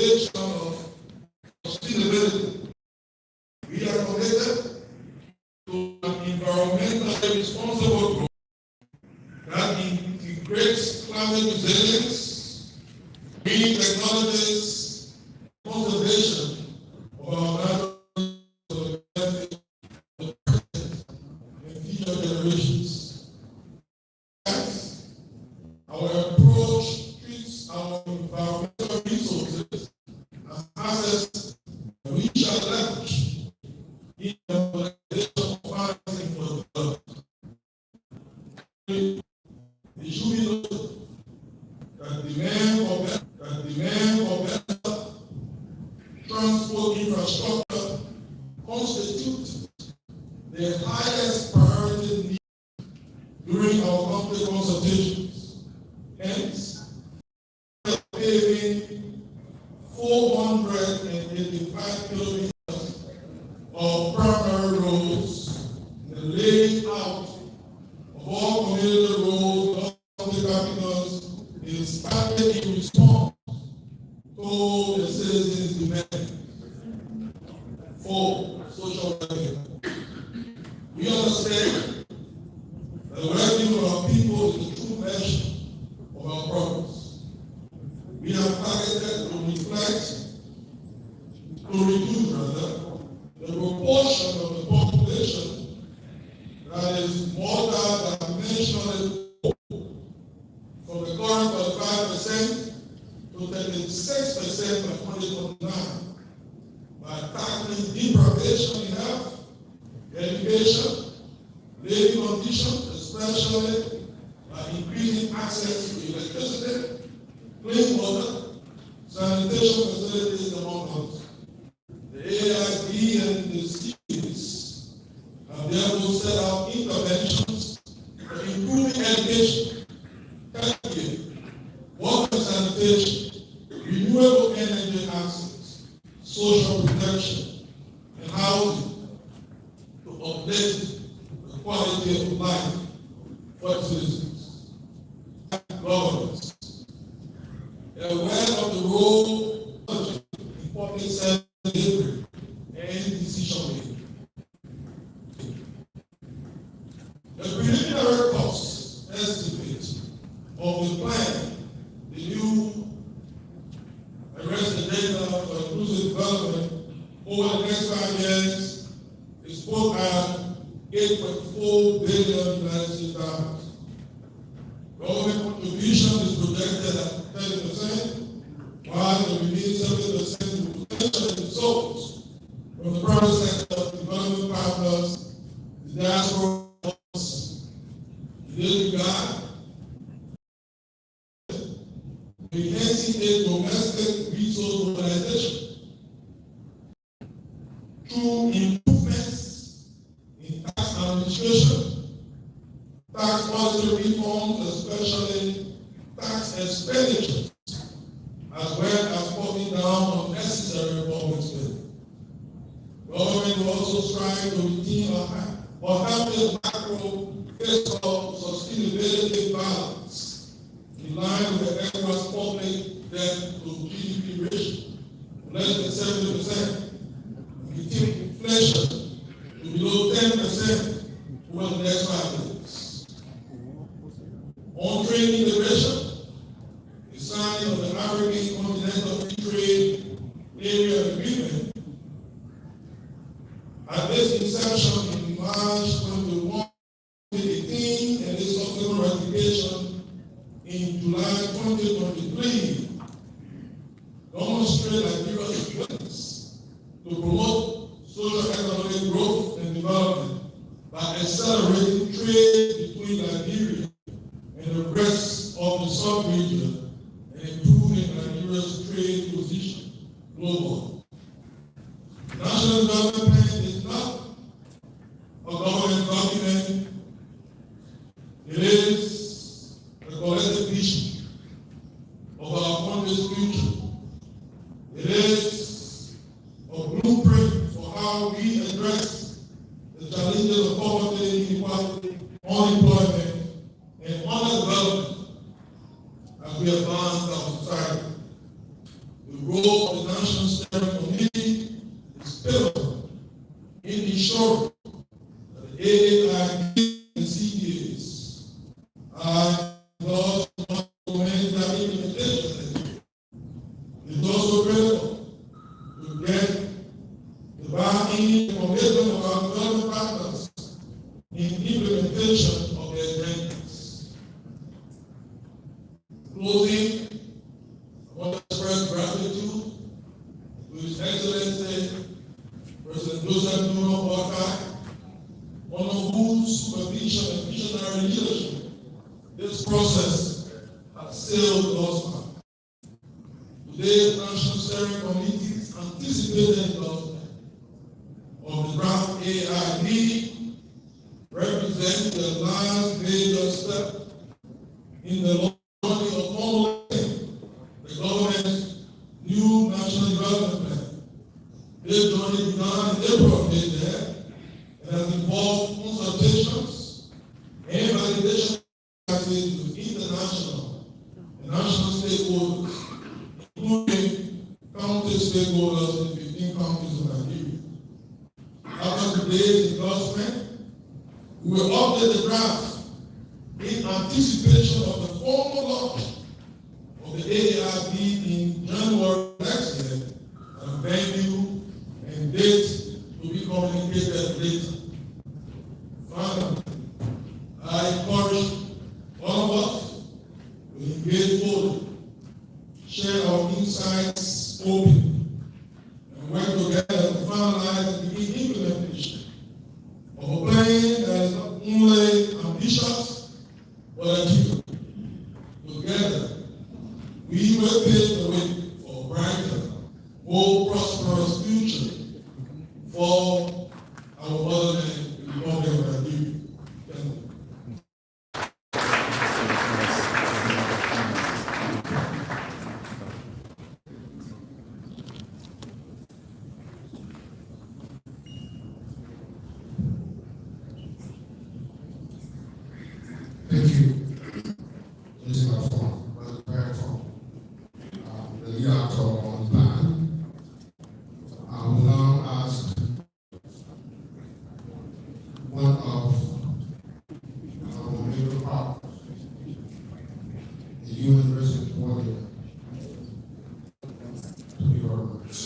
foundation of sustainability. We are committed to an environmentally responsible growth that integrates climate resilience, green technologies, conservation of our natural resources and future generations. Our approach treats our environmental resources as assets that we shall leverage in the organization of financing for development. It should be noted that demand for better transport infrastructure constitutes the highest priority need during our monthly consultations. Hence, paving 485 kilometers of primary roads, the laying out of all community roads and public capitals is started in response to the citizens' demand for social welfare. We understand that the well-being of our people is the true measure of our progress. We have targeted to reduce the proportion of the population that is more dimensionally from the current 45% to 36% by 2029 by tackling deprivation in health, education, living conditions, especially by increasing access to electricity, clean water, sanitation facilities, among others. The AIB and the cities have therefore set out interventions for improving education, healthcare, water sanitation, renewable energy access, social protection, and housing to uplift the quality of life for citizens. Governments, aware of the role of public service delivery and decision making. The preliminary cost estimate of the plan, the new arrested data for inclusive development over the next 5 years is put at $8.4 billion. Government contribution is projected at 30%, while the remaining 70% will potentially result from the private sector, development partners, the diaspora, the regard, enhancing a domestic resource mobilization through improvements in tax administration, tax policy reforms, especially tax expenditures, as well as cutting down on necessary public spending. Government will also strive to retain or have a macro fiscal sustainability balance in line with the ECOWAS public debt to GDP ratio less than 70%. We keep inflation to below 10% over the next 5 years. On trade integration, the signing of the African Continental Free Trade Area Agreement at this inception in March 2018 and its subsequent ratification in July 2023 demonstrate Nigeria's willingness to promote socio-economic growth and development by accelerating trade between Nigeria and the rest of the sub-region and improving Nigeria's trade position globally. National Development Plan is not a government document. It is a collective vision of our country's future. It is a blueprint for how we address the challenges of poverty, inequality, unemployment, and underdevelopment as we advance our society. The role of the National Steering Committee is pivotal in ensuring that the AID and CDAs are those humanitarian implementation. It's also critical to get the buy-in and commitment of our development partners in implementation of their agendas. Closing, I want to express gratitude to His Excellency President Joseph N Boakai, one of whose supervision and visionary leadership this process has sailed thus far. Today, the National Steering Committee's anticipated endorsement of the draft AID represents the last major step in the launching of formulating the government's new national development plan. This journey began in April of this year and has involved consultations and validation with international and national stakeholders, including county stakeholders in 15 counties of Nigeria. After today's endorsement, we will update the draft in anticipation of the formal launch of the AID in January next year, and venue and date to be communicated later. Finally, I encourage all of us to engage fully, share our insights openly, and work together to finalize and begin implementation of a plan that is not only ambitious but achievable. Together, we will pave the way for a brighter, more prosperous future for our motherland, the Republic of Nigeria. Thank you. Thank you. This is my phone, very phone. The lead actor on the plan. I will now ask one of our major partners, the UN resident coordinator, to be our words.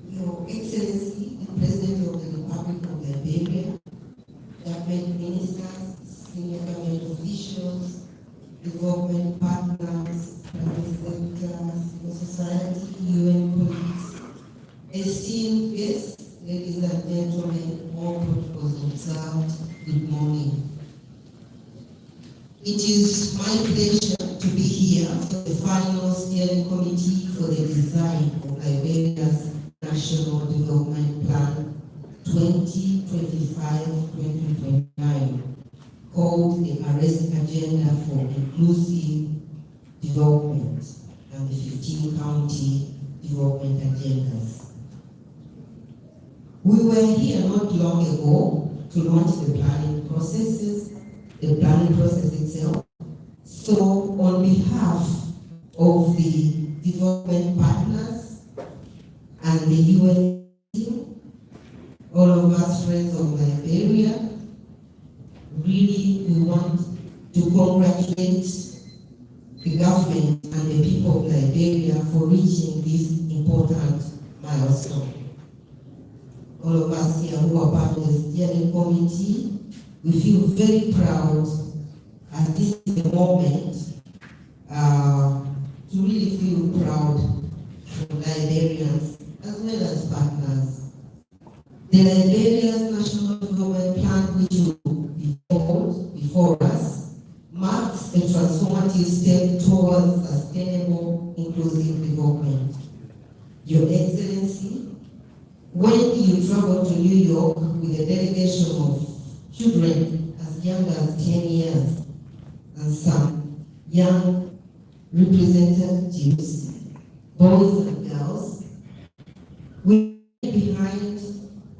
Your Excellency, the President of the Republic of Liberia, government ministers, senior government officials, development partners, private sector, civil society, UN colleagues, esteemed guests, ladies and gentlemen, all protocols observed, good morning. It is my pleasure to be here for the final steering committee for the design of Liberia's National Development Plan 2025-2029, called the Arrest Agenda for Inclusive Development and the 15 county development agendas. We were here not long ago to launch the planning process itself. So on behalf of the development partners and the UN team, all of us friends of Liberia, really we want to congratulate the government and the people of Liberia for reaching this important milestone. All of us here who are part of the steering committee, we feel very proud, and this is the moment to really feel proud for Liberians as well as partners. The Liberia's National Development Plan, which will be called before us, marks a transformative step towards sustainable, inclusive development. Your Excellency, when you travel to New York with a delegation of children as young as 10 years, and some young representatives, boys and girls, we behind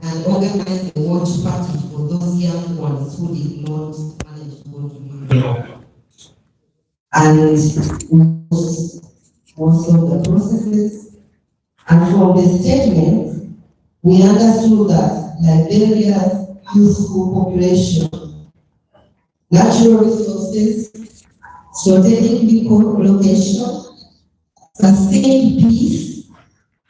and organized a watch party for those young ones who did not manage to go to university. And we most of the processes. And from the statements, we understood that Liberia's youthful population, natural resources, strategic people location, sustained peace,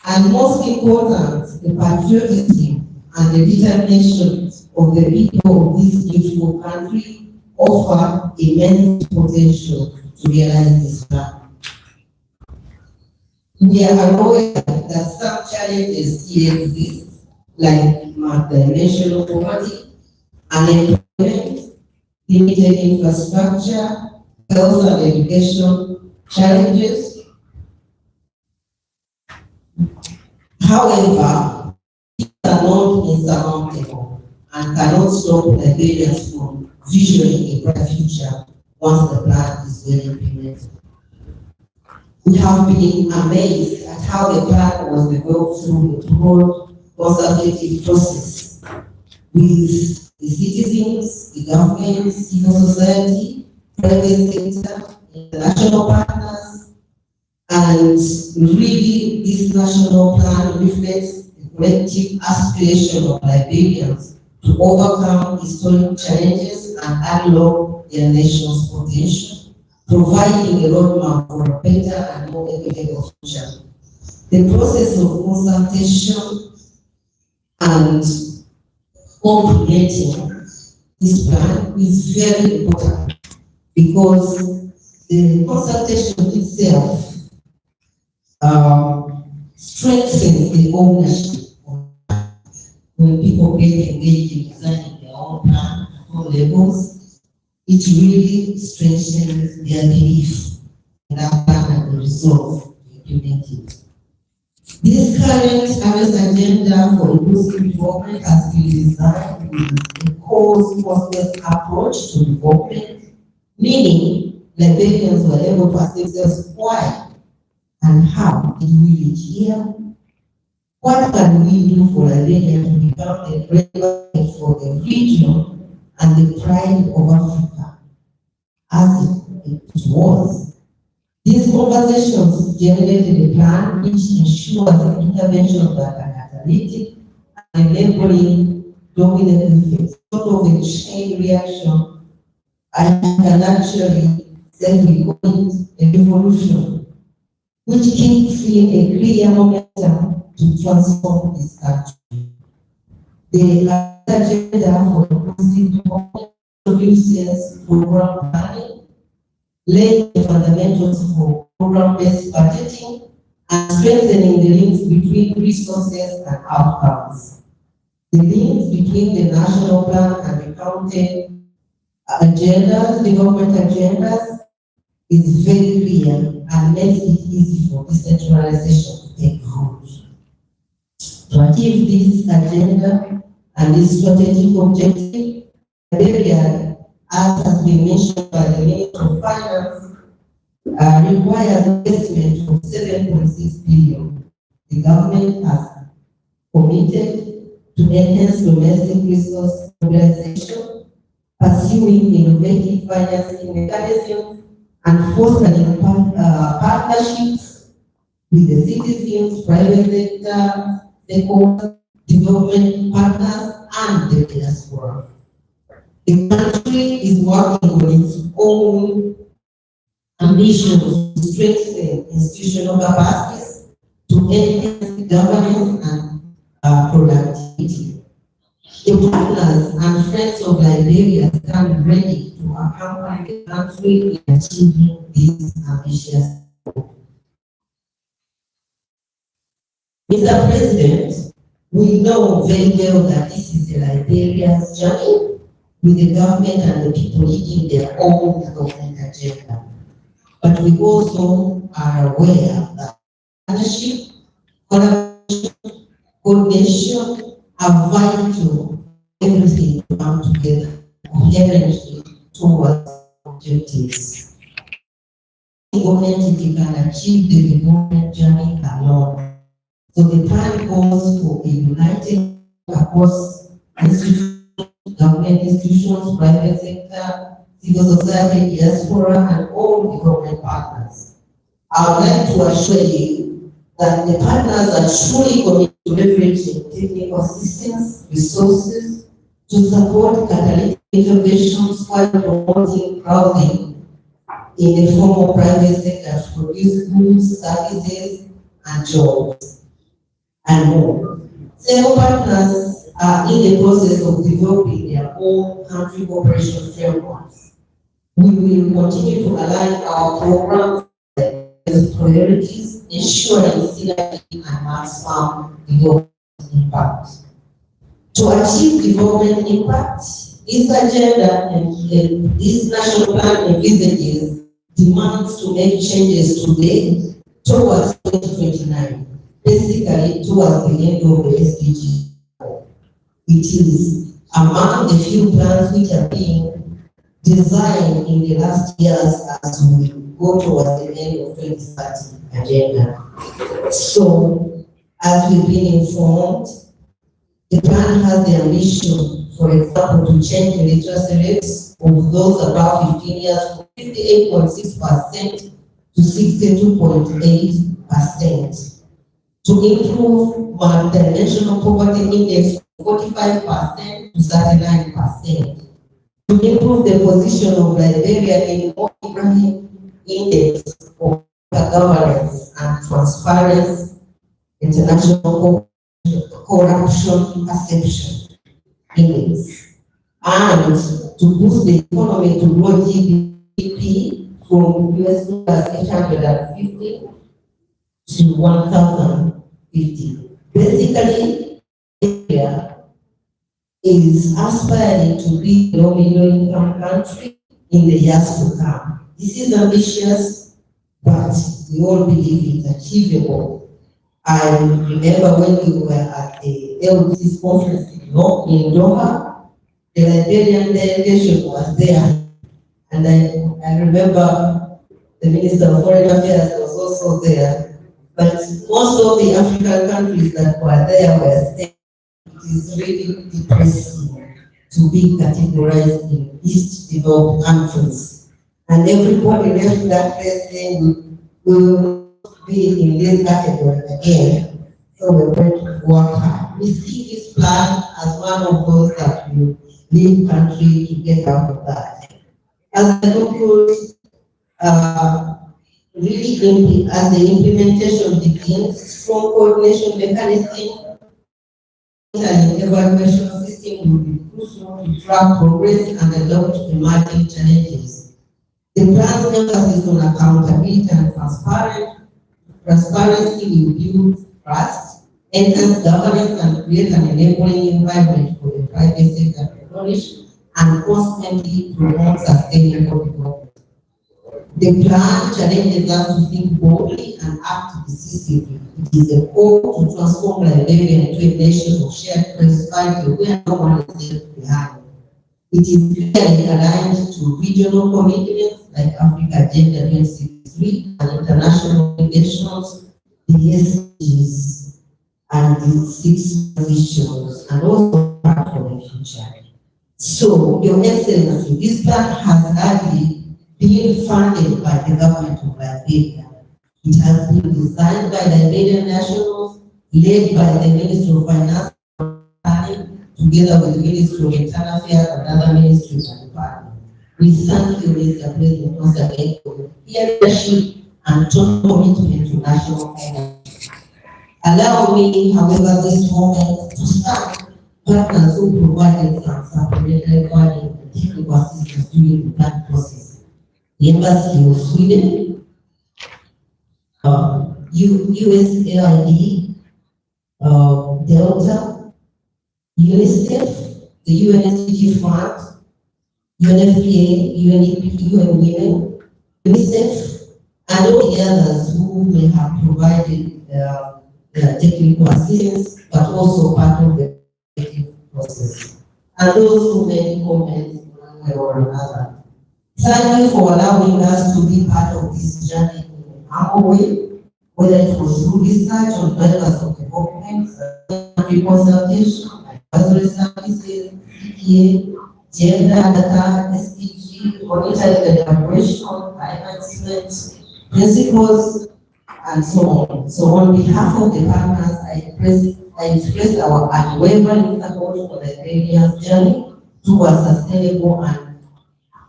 and most important, the patriotism and the determination of the people of this beautiful country offer immense potential to realize this plan. We are aware that some challenges still exist, like multidimensional poverty, unemployment, limited infrastructure, health and education challenges. However, these are not insurmountable and cannot stop Liberians from visioning a bright future once the plan is well implemented. We have been amazed at how the plan was developed through a broad consultative process with the citizens, the government, civil society, private sector, international partners, and really this national plan reflects the collective aspiration of Liberians to overcome historic challenges and unlock their nation's potential, providing a roadmap for a better and more equitable future. The process of consultation and completing this plan is very important because the consultation itself strengthens the ownership. When people get engaged in designing their own plan at all levels, it really strengthens their belief in that plan and the resolve to implement it. This current awareness agenda for inclusive development has been designed with a cause-focused approach to development, meaning Liberians were able to ask themselves why and how did we reach here? What can we do for Liberia to become a relevant for the region and the pride of Africa, as it was? These conversations generated a plan which ensures interventions that are catalytic and enabling dominant effects, sort of a chain reaction, and can actually self-equate a revolution, which kicks in a clear momentum to transform this country. The agenda for inclusive development produces program planning, laying the fundamentals for program-based budgeting, and strengthening the links between resources and outcomes. The links between the national plan and the county agendas, development agendas, is very clear and makes it easy for decentralization to take root. To achieve this agenda and this strategic objective, Liberia, as has been mentioned by the Minister of Finance, requires investment of 7.6 billion. The government has committed to enhance domestic resource mobilization, pursuing innovative financing mechanisms, and fostering partnerships with the citizens, private sector, stakeholders, development partners, and the diaspora. The country is working on its own ambitions to strengthen institutional capacities, to enhance governance and productivity. The partners and friends of Liberia stand ready to accompany the country in achieving these ambitious goals. Mr. President, we know very well that this is Liberia's journey, with the government and the people leading their own development agenda. But we also are aware that partnership, collaboration, coordination are vital for everything to come together coherently towards objectives. No entity can achieve the development journey alone. So the plan calls for a united across institutions, government institutions, private sector, civil society, diaspora, and all development partners. I would like to assure you that the partners are truly committed to leveraging technical assistance, resources to support catalytic interventions while promoting crowding in the form of private sector to produce goods, services, and jobs, and more. Several partners are in the process of developing their own country cooperation frameworks. We will continue to align our programs with priorities, ensuring synergy and maximum development impact. To achieve development impact, this agenda and this national plan envisages demands to make changes today towards 2029, basically towards the end of the SDG. It is among the few plans which are being designed in the last years as we go towards the end of 2030 agenda. So, as we've been informed, the plan has the ambition, for example, to change the literacy rates of those above 15 years from 58.6% to 62.8%, to improve multidimensional poverty index from 45% to 39%, to improve the position of Liberia in Ibrahim Index of governance and transparency, international corruption perception index, and to boost the economy to grow GDP from $850 to 1,050. Basically, India is aspiring to be a low-middle income country in the years to come. This is ambitious, but we all believe it's achievable. I remember when we were at the LDC's conference in Doha, the Liberian delegation was there, and I remember the Minister of Foreign Affairs was also there. But most of the African countries that were there were saying it is really depressing to be categorized in least developed countries. And everybody left that place saying we will be in this category again. So we're going to work hard. We see this plan as one of those that will lead country to get out of that. As the local really as the implementation begins, strong coordination mechanism and evaluation system will be crucial to track progress and adopt emerging challenges. The plan's emphasis on accountability and transparency will build trust, enhance governance, and create an enabling environment for the private sector to flourish and constantly promote sustainable development. The plan challenges us to think boldly and act decisively. It is a call to transform Liberia into a nation of shared prosperity where no one is left behind. It is clearly aligned to regional commitments like Africa Agenda 2063 and international obligations, the SDGs, and the 6 visions, and also part for the future. So, Your Excellency, this plan has hardly been funded by the government of Liberia. It has been designed by Liberian nationals, led by the Ministry of Finance and together with the Ministry of Internal Affairs and other ministries and departments. We thank you, Mr. President, once again for your leadership and total commitment to national finance. Allow me, however, this moment to thank partners who provided some supplementary funding and technical assistance during the plan process. The Embassy of Sweden, USAID, Delta, UNICEF, the UNSDG Fund, UNFPA, UNEP, UN Women, UNICEF, and all the others who may have provided technical assistance, but also part of the process. And those who made comments one way or another. Thank you for allowing us to be part of this journey in a humble way, whether it was through research on levels of development, consultation, advisory services, CPA, gender, data, SDG, monitoring and evaluation, climate change, principles, and so on. So on behalf of the partners, I express our unwavering support for the Liberia's journey towards sustainable and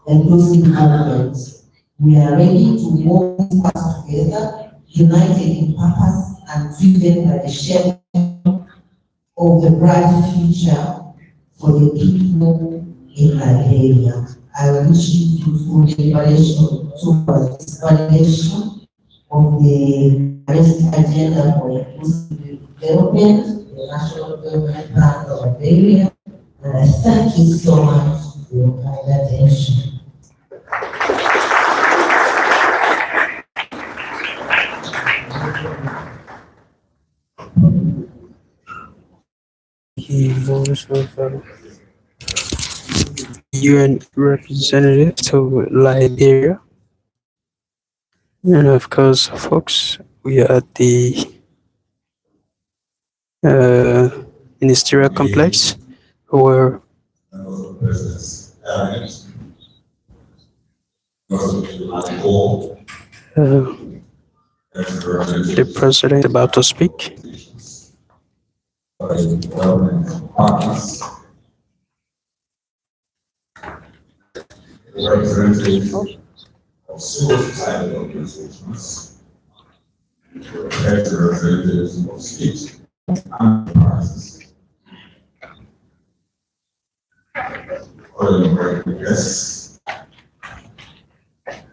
inclusive development. We are ready to walk this path together, united in purpose and driven by the shared of the bright future for the people in Liberia. I wish you fruitful deliberation towards this validation of the agenda for inclusive development, the national development plan of Liberia, and I thank you so much for your kind attention. He voice of UN representative to Liberia. And of course, folks, we are at the ministerial complex where the president is about to speak. Representatives of civil society organizations, representatives of state enterprises, other American guests,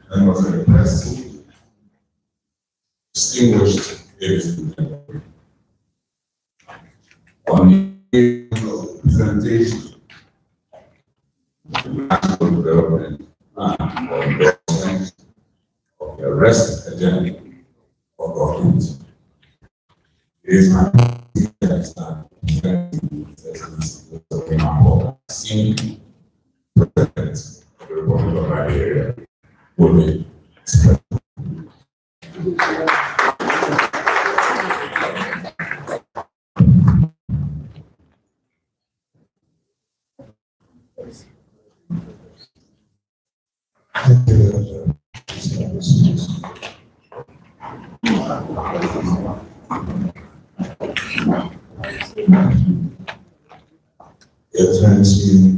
members of the press, distinguished ladies and gentlemen. On the presentation national development plan for endorsement of the rest agenda of government. It is my seen president of the Republic of Liberia will be Excellency,